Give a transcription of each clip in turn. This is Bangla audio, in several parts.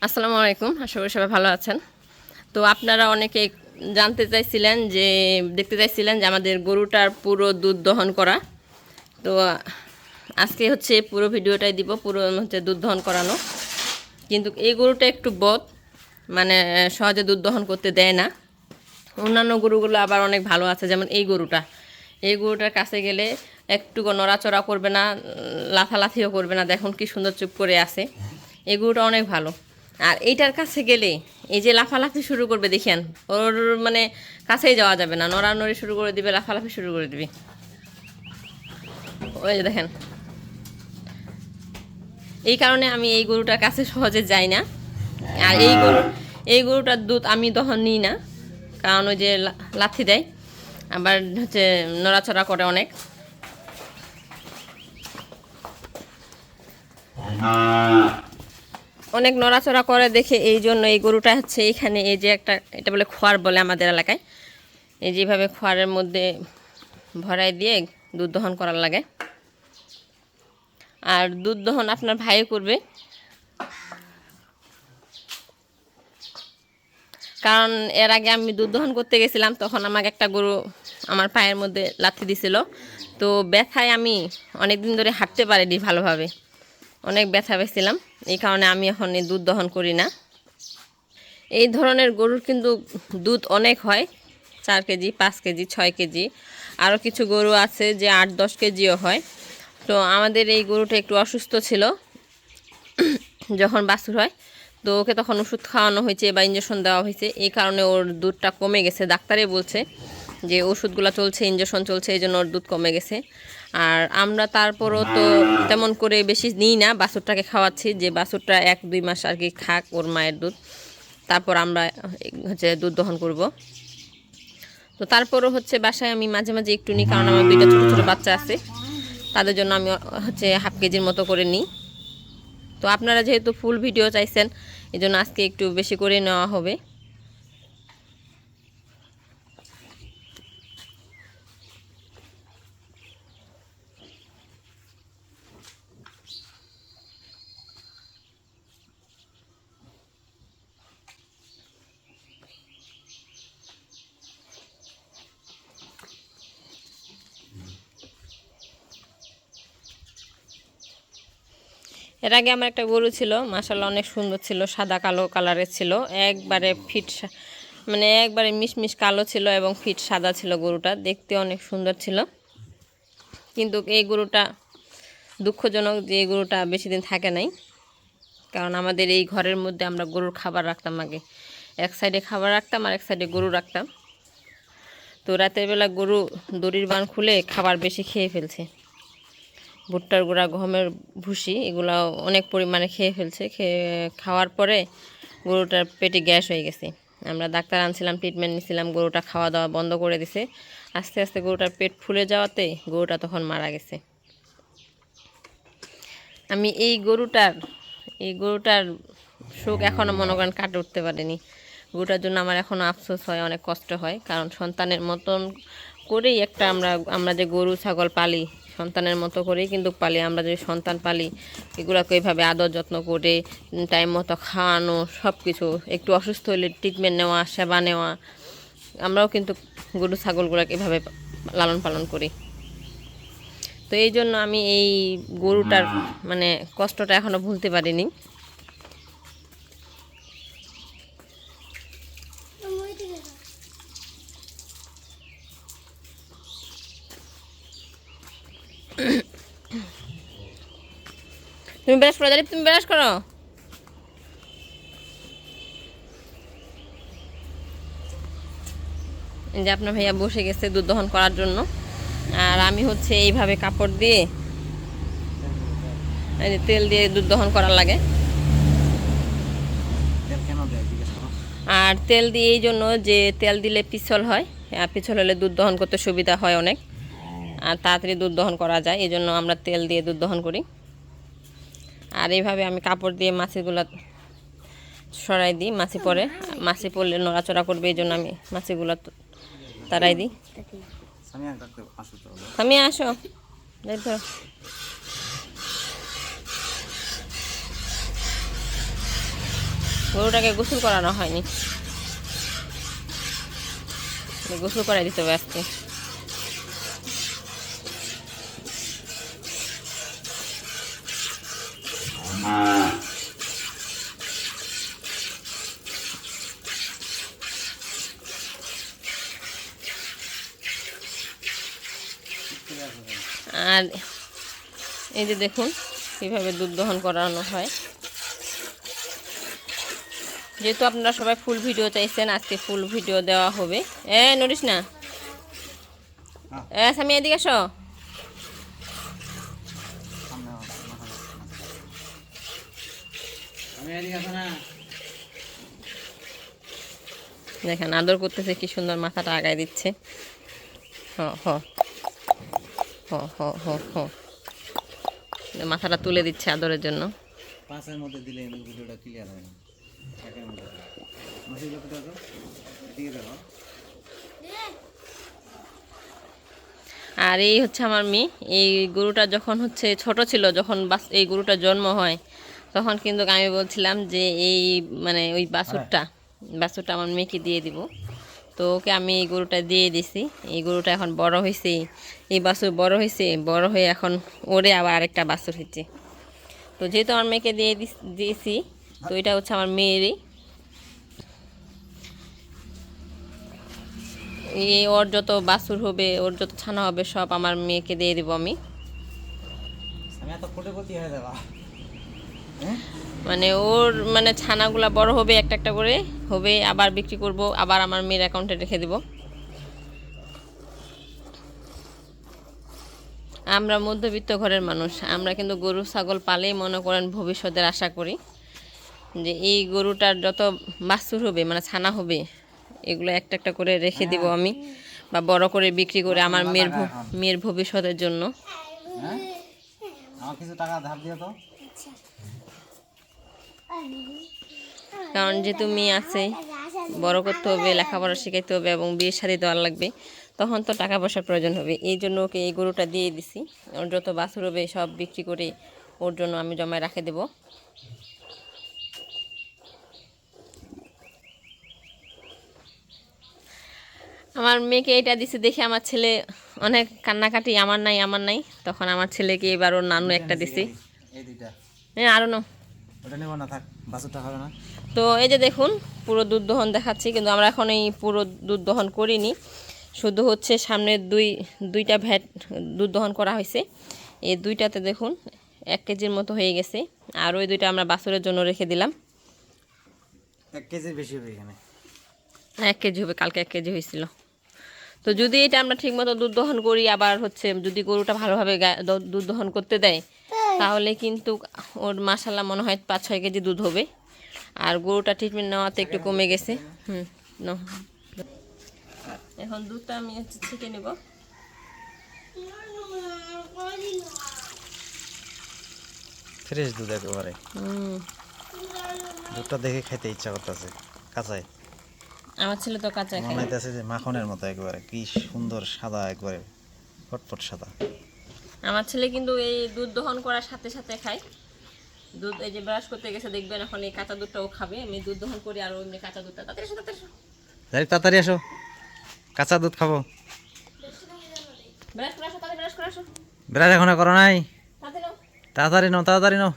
আসসালামু আলাইকুম, আশা করি সবাই ভালো আছেন। তো আপনারা অনেকে দেখতে চাইছিলেন যে আমাদের গরুটার পুরো দুধ দহন করা। তো আজকে হচ্ছে পুরো ভিডিওটাই দিব, পুরো হচ্ছে দুধ দহন করানো। কিন্তু এই গরুটা একটু মানে সহজে দুধ দহন করতে দেয় না। অন্যান্য গরুগুলো আবার অনেক ভালো আছে, যেমন এই গরুটার কাছে গেলে একটুকু নড়াচড়া করবে না, লাফালাফিও করবে না। দেখুন কি সুন্দর চুপ করে আছে, এই গরুটা অনেক ভালো। আর এইটার কাছে গেলে এই যে লাফালাফি শুরু করবে, দেখেন ওর মানে কাছেই যাওয়া যাবে না, নড়ানড়ি শুরু করে দিবে, লাফালাফি শুরু করে দিবে। ওই যে দেখেন, এই কারণে আমি এই গরুটার কাছে সহজে যাই না। আর এই গরুটার দুধ আমি দহন নিই না, কারণ ওই যে লাথি দেয়, আবার হচ্ছে নড়াচড়া করে অনেক। অনেক নড়াচড়া করে দেখে এই জন্য এই গরুটা হচ্ছে এইখানে, এই যে এটা বলে খোয়ার বলে আমাদের এলাকায়, এই যেভাবে খোয়ারের মধ্যে ভরাই দিয়ে দুধ দহন করার লাগে। আর দুধ দহন আপনার ভাই করবে, কারণ এর আগে আমি দুধ দহন করতে গেছিলাম, তখন আমাকে একটা গরু আমার পায়ের মধ্যে লাথি দিছিল। তো ব্যথায় আমি অনেক দিন ধরে হাঁটতে পারিনি ভালোভাবে, অনেক ব্যথা পেয়েছিলাম। এই কারণে আমি এখন এই দুধ দহন করি না। এই ধরনের গরুর কিন্তু দুধ অনেক হয়, 4 কেজি, 5 কেজি, 6 কেজি। আরও কিছু গরু আছে যে 8-10 কেজিও হয়। তো আমাদের এই গরুটা একটু অসুস্থ ছিল যখন বাছুর হয়, তো ওকে তখন ওষুধ খাওয়ানো হয়েছে বা ইঞ্জেকশন দেওয়া হয়েছে, এই কারণে ওর দুধটা কমে গেছে। ডাক্তারে বলছে যে ওষুধগুলো চলছে, ইঞ্জেকশন চলছে, এই জন্য ওর দুধ কমে গেছে। আর আমরা তারপরও তো তেমন করে বেশি নিই না, বাছুরটাকে খাওয়াচ্ছি, যে বাছুরটা 1-2 মাস আর কি খাক ওর মায়ের দুধ, তারপর আমরা হচ্ছে দুধ দহন করব। তো তারপরও হচ্ছে বাসায় আমি মাঝে মাঝে একটু নিই, কারণ আমার 2টা ছোটো ছোটো বাচ্চা আছে, তাদের জন্য আমি হচ্ছে হাফ কেজির মতো করে নিই। তো আপনারা যেহেতু ফুল ভিডিও চাইছেন, এই জন্য আজকে একটু বেশি করে নেওয়া হবে। এর আগে আমার একটা গরু ছিল, মাশাআল্লাহ অনেক সুন্দর ছিল, সাদা কালো কালারের ছিল, একবারে মানে একবারে মিশমিশ কালো ছিল এবং ফিট সাদা ছিল। গরুটা দেখতে অনেক সুন্দর ছিল, কিন্তু এই গরুটা দুঃখজনক যে এই গরুটা বেশি দিন থাকে নাই। কারণ আমাদের এই ঘরের মধ্যে আমরা গরুর খাবার রাখতাম আগে, এক সাইডে খাবার রাখতাম আর এক সাইডে গরু রাখতাম। তো রাতের বেলা গরু দড়ির বান খুলে খাবার বেশি খেয়ে ফেলছে, ভুট্টার গুঁড়া, গমের ভুসি, এগুলো অনেক পরিমাণে খেয়ে ফেলছে। খাওয়ার পরে গরুটার পেটে গ্যাস হয়ে গেছে। আমরা ডাক্তার আনছিলাম, ট্রিটমেন্ট নিছিলাম, গরুটা খাওয়া দাওয়া বন্ধ করে দিছে। আস্তে আস্তে গরুটার পেট ফুলে যাওয়াতে গরুটা তখন মারা গেছে। আমি এই গরুটার শোক এখনও মনে করেন কাটে উঠতে পারিনি। গরুটার জন্য আমার এখনও আফসোস হয়, অনেক কষ্ট হয়, কারণ সন্তানের মতন করেই আমরা যে গরু ছাগল পালি, সন্তানের মতো করেই কিন্তু পালি। আমরা যে সন্তান পালি, এগুলোকে এইভাবে আদর যত্ন করে টাইম মতো খাওয়ানো, সব কিছু, একটু অসুস্থ হলে ট্রিটমেন্ট নেওয়া, সেবা নেওয়া, আমরাও কিন্তু গরু ছাগলগুলোকে এভাবে লালন পালন করি। তো এই জন্য আমি এই গরুটার মানে কষ্টটা এখনও ভুলতে পারিনি। তুমি ব্রাশ করো, জানি তুমি ব্রাশ করো। যে আপনার ভাইয়া বসে গেছে দুধ দহন করার জন্য, আর আমি হচ্ছে এইভাবে কাপড় দিয়ে তেল দিয়ে দুধ দহন করার লাগে। আর তেল দিয়ে এই জন্য যে তেল দিলে পিছল হয়, আর পিছল হলে দুধ দহন করতে সুবিধা হয় অনেক, আর তাড়াতাড়ি দুধ দহন করা যায়, এই জন্য আমরা তেল দিয়ে দুধ দহন করি। আর এইভাবে আমি কাপড় দিয়ে মাছিগুলো সরাই দিই, মাছি পড়লে নড়াচড়া করবে, এই জন্য আমি মাছিগুলো তাড়াই দিই। আমি আসো, ধরো। গরুটাকে গোসল করানো হয়নি, গোসল করাই দিতে হবে আজকে। আর এই যে দেখুন কীভাবে দুধ দহন করানো হয়। যেহেতু আপনারা সবাই ফুল ভিডিও চাইছেন, আজকে ফুল ভিডিও দেওয়া হবে। নড়িস না, সামি এদিকে আসো। দেখেন আদর করতেছে, কি সুন্দর মাথাটা আগায় দিচ্ছে। মাথাটা তুলে দিচ্ছে আদরের জন্য। পাঁচের মধ্যে দিলে ভিডিওটা ক্লিয়ার হয় না। একের মধ্যে আর এই হচ্ছে আমার মেয়ে। এই গরুটা যখন হচ্ছে ছোট ছিল, যখন এই গরুটা জন্ম হয়, তখন কিন্তু আমি বলছিলাম যে এই মানে ওই বাছুরটা আমার মেয়েকে দিয়ে দিব। তো ওকে আমি এই গরুটা দিয়ে দিছি। এই গরুটা এখন বড় হয়েছে, এই বাছুর বড় হয়েছে, বড় হয়ে এখন ওরে আবার আরেকটা বাছুর হচ্ছে। তো যেহেতু আমার মেয়েকে দিয়েছি, তো এটা হচ্ছে আমার মেয়েরই। ওর যত বাছুর হবে, ওর যত ছানা হবে, সব আমার মেয়েকে দিয়ে দিব আমি। মানে ওর মানে ছানাগুলা বড় হবে, একটা একটা করে হবে, আবার বিক্রি করব, আবার আমার মেয়ের অ্যাকাউন্টে রেখে দিব। আমরা মধ্যবিত্ত ঘরের মানুষ, আমরা কিন্তু গরু ছাগল পালেই মনে করেন ভবিষ্যতের আশা করি যে এই গরুটার যত বাছুর হবে মানে ছানা হবে, এগুলো একটা একটা করে রেখে দিব আমি, বা বড় করে বিক্রি করে আমার মেয়ের ভবিষ্যতের জন্য। কিছু টাকা ধার দিও তো। কারণ যেহেতু মেয়ে আছে, বড় করতে হবে, লেখাপড়া শেখাইতে হবে এবং বিয়ের শাদী দেওয়ার লাগবে, তখন তো টাকা পয়সার প্রয়োজন হবে। এই জন্য ওকে এই গরুটা দিয়ে দিছি। ওর যত বাছুর হবে সব বিক্রি করে ওর জন্য আমি জমায় রেখে দেব। আমার মেয়েকে এটা দিছে দেখে আমার ছেলে অনেক কান্নাকাটি, আমার নাই আমার নাই। তখন আমার ছেলেকে এবার ওর নানু একটা দিছি। আরো না, তো এই যে দেখুন পুরো দুধ দহন দেখাচ্ছি, কিন্তু আমরা এখন এই পুরো দুধ দহন করিনি, শুধু হচ্ছে সামনের দুইটা ভ্যাট দুধ দহন করা হয়েছে। এই দুইটাতে দেখুন 1 কেজির মতো হয়ে গেছে, আর ওই দুইটা আমরা বাছুরের জন্য রেখে দিলাম। 1 কেজির বেশি হবে এখানে। 1 কেজি হবে, কালকে 1 কেজি হয়েছিল। তো যদি এটা আমরা ঠিকমতো দুধ দহন করি, আবার হচ্ছে যদি গরুটা ভালোভাবে দুধ দহন করতে দেয়, তাহলে কিন্তু ওর মাশাআল্লাহ মনে হয় 5-6 কেজি দুধ হবে। আর গরুটা ট্রিটমেন্ট নেওয়াতে একটু কমে গেছে। এখন দুধটা আমি ছেঁকে নেব। ফ্রেশ দুধ একেবারে। দুধটা দেখে খেতে ইচ্ছা করতেছে কাঁচাই। আমার ছেলে তো কাঁচা খায়। মনে হইতেছে যে মাখনের মতো একেবারে, কি সুন্দর সাদা, একবারে ফটফট সাদা। আমার ছেলে কিন্তু এই দুধ দহন করার সাথে সাথে খায় দুধ। এই যে ব্রাশ করতে গেছে দেখবেন, এখন এই কাঁচা দুধটাও খাবে। আমি দুধ দহন করি আর এমনি কাঁচা দুধটা। তাড়াতাড়ি আসো, কাঁচা দুধ খাবো। ব্রাশ করে আসো, তাড়াতাড়ি ব্রাশ করে আসো। ব্রাশ এখনো করো নাই? তাড়াতাড়ি নাও, তাড়াতাড়ি নাও।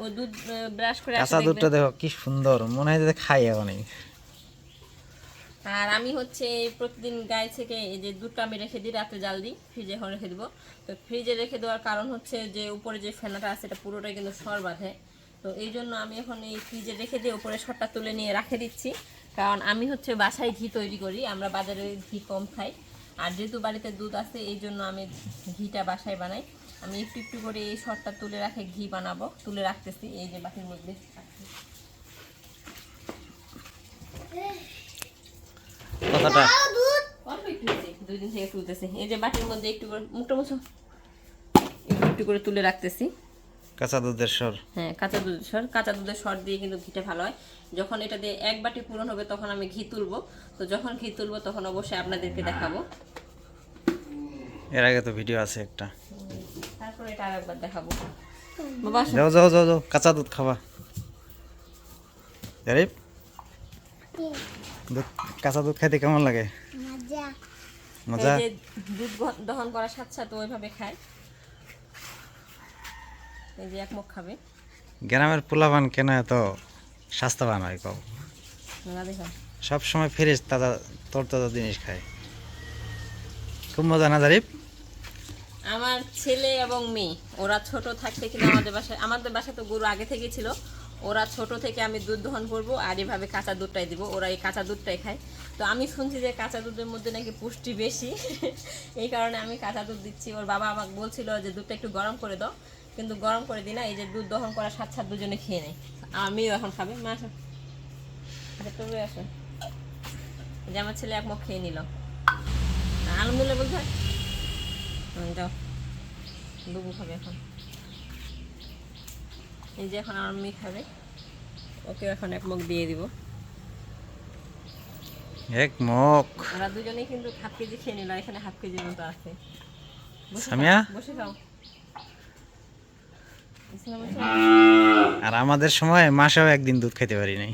ও দুধ ব্রাশ করে আসে। কাঁচা দুধটা দেখো কি সুন্দর, মনে হয় যে খাই এখনই। আর আমি হচ্ছে প্রতিদিন গায়ে থেকে এই যে দুধটা আমি রেখে দিই, রাতে জাল দিই, ফ্রিজে এখন রেখে দেবো। তো ফ্রিজে রেখে দেওয়ার কারণ হচ্ছে যে উপরে যে ফেনাটা আছে এটা পুরোটাই কিন্তু সর বাঁধে। তো এই জন্য আমি এখন এই ফ্রিজে রেখে দিয়ে উপরে সরটা তুলে নিয়ে রেখে দিচ্ছি। কারণ আমি হচ্ছে বাসায় ঘি তৈরি করি, আমরা বাজারে ঘি কম খাই। আর যেহেতু বাড়িতে দুধ আছে এই জন্য আমি ঘিটা বাসায় বানাই। আমি একটু একটু করে এই সরটা তুলে রাখে ঘি বানাবো, তুলে রাখতেছি এই যে বাটির মধ্যে। কথাটা অল্প একটু হয়েছে, 2 দিন থেকে তুলতেছি। এই যে বাটির মধ্যে একটু করে মুখটা মুছো, একটু করে তুলে রাখতেছি। কাঁচা দুধের সর। হ্যাঁ, কাঁচা দুধের সর। কাঁচা দুধের সর দিয়ে কিন্তু ঘিটা ভালো হয়। যখন এটা দিয়ে 1 বাটি পূরণ হবে তখন আমি ঘি তুলবো। তো যখন ঘি তুলবো তখন অবশ্যই আপনাদেরকে দেখাবো। এর আগে তো ভিডিও আছে একটা, তারপরে এটা আরেকবার দেখাবো। বাবা যাও যাও যাও যাও, কাঁচা দুধ খাবা। জারিফ, দুধ কাঁচা দুধ খাইতে কেমন লাগে? মজা। এই যে দুধ দহন করার সাথে সাথে ওইভাবে খায়। এই যে এক মুখ খাবে। গ্রামের পোলাপান কেন এত স্বাস্থ্যবান হয় কও? না দেখো, সব সময় ফ্রেশ তাজা তরতাজা জিনিস খায়, খুব মজা না জারিফ? আমার ছেলে এবং মেয়ে ওরা ছোট থাকতে কিন্তু আমাদের বাসায় তো গরু আগে থেকেই ছিল। ওরা ছোট থেকে আমি দুধ দহন করব আর এভাবে কাঁচা দুধটাই দিব, ওরা এই কাঁচা দুধটাই খায়। তো আমি শুনছি যে কাঁচা দুধের মধ্যে নাকি পুষ্টি বেশি, এই কারণে আমি কাঁচা দুধ দিচ্ছি। ওর বাবা আমাকে বলছিল যে দুধটা একটু গরম করে দাও, কিন্তু গরম করে দিই না। এই যে দুধ দহন করার সাথে সাথে দুজনে খেয়ে নেয়। আমার মেয়েও এখন খাবে। মা আসো, তুমি আসো। এই যে আমার ছেলে এক মুখ খেয়ে নিল। আলহামদুলিল্লাহ বলতে হয়। যাও, দুবু খাবে এখন। এই যে এখন আমার মেয়ে খাবে, ওকে এখন এক মুখ দিয়ে দিব। এক মুখ। ওরা দুজনেই কিন্তু হাফ কেজি খেয়ে নিল, এখানে হাফ কেজির মতো আছে। বসে সামিয়া? খাও, বসে খাও। বিছানা বসে। আর আমাদের সময় মাসেও একদিন দুধ খেতে পারি নাই।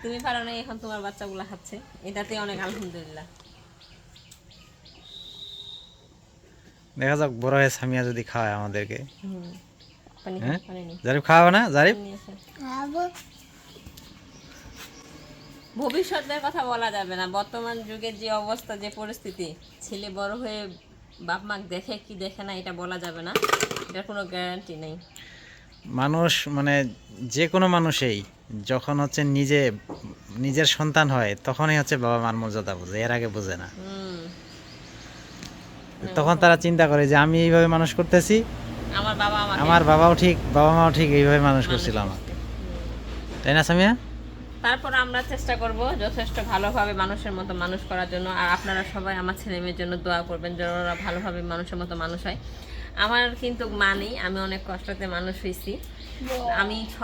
তুমি পারো না, এখন তোমার বাচ্চাগুলো খাচ্ছে, এটাতে অনেক আলহামদুলিল্লাহ। দেখা যাক বড় হয়ে সামিয়া যদি খাওয়ায় আমাদেরকে। পানি হ্যাঁ? পানি নেই, জারিফ খাওয়াবে না? জারিফ পানি নিয়ে আসো। ভবিষ্যতের কথা বলা যাবে না। বর্তমান যুগের যে অবস্থা, যে পরিস্থিতি, ছেলে বড় হয়ে বাপ মা দেখে কি দেখে না এটা বলা যাবে না, এটার কোনো গ্যারান্টি নেই। মানুষ মানে যে কোনো মানুষই যখন হচ্ছে নিজের সন্তান হয় তখনই হচ্ছে বাবা মার মর্যাদা বোঝে, এর আগে বোঝে না। তখন তারা চিন্তা করে যে আমি এইভাবে মানুষ করতেছি, আমার বাবা আমার বাবাও ঠিক, বাবা মাও ঠিক এইভাবে মানুষ করছিল আমার, তাই না সামিয়া? তারপর আমরা চেষ্টা করব যথেষ্ট ভালোভাবে মানুষের মতো মানুষ করার জন্য। আর আপনারা সবাই আমার ছেলে মেয়ের জন্য দোয়া করবেন যেন ওরা ভালোভাবে মানুষের মতো মানুষ হয়। আমার কিন্তু মা নেই, আমি অনেক কষ্টতে মানুষ হয়েছি।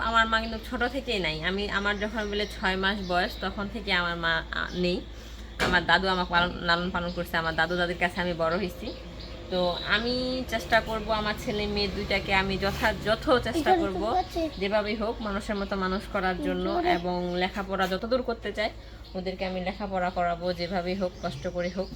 আমার মা কিন্তু ছোট থেকেই নাই। আমার যখন বলে 6 মাস বয়স তখন থেকে আমার মা নেই। আমার দাদু আমাকে লালন পালন করছে, আমার দাদু দাদির কাছে আমি বড় হয়েছি। তো আমি চেষ্টা করব আমার ছেলে মেয়ে দুইটাকে আমি যথাযথ চেষ্টা করব যেভাবেই হোক মানুষের মতো মানুষ করার জন্য, এবং লেখাপড়া যতদূর করতে চাই ওদেরকে আমি লেখাপড়া করাবো, যেভাবেই হোক কষ্ট করে হোক।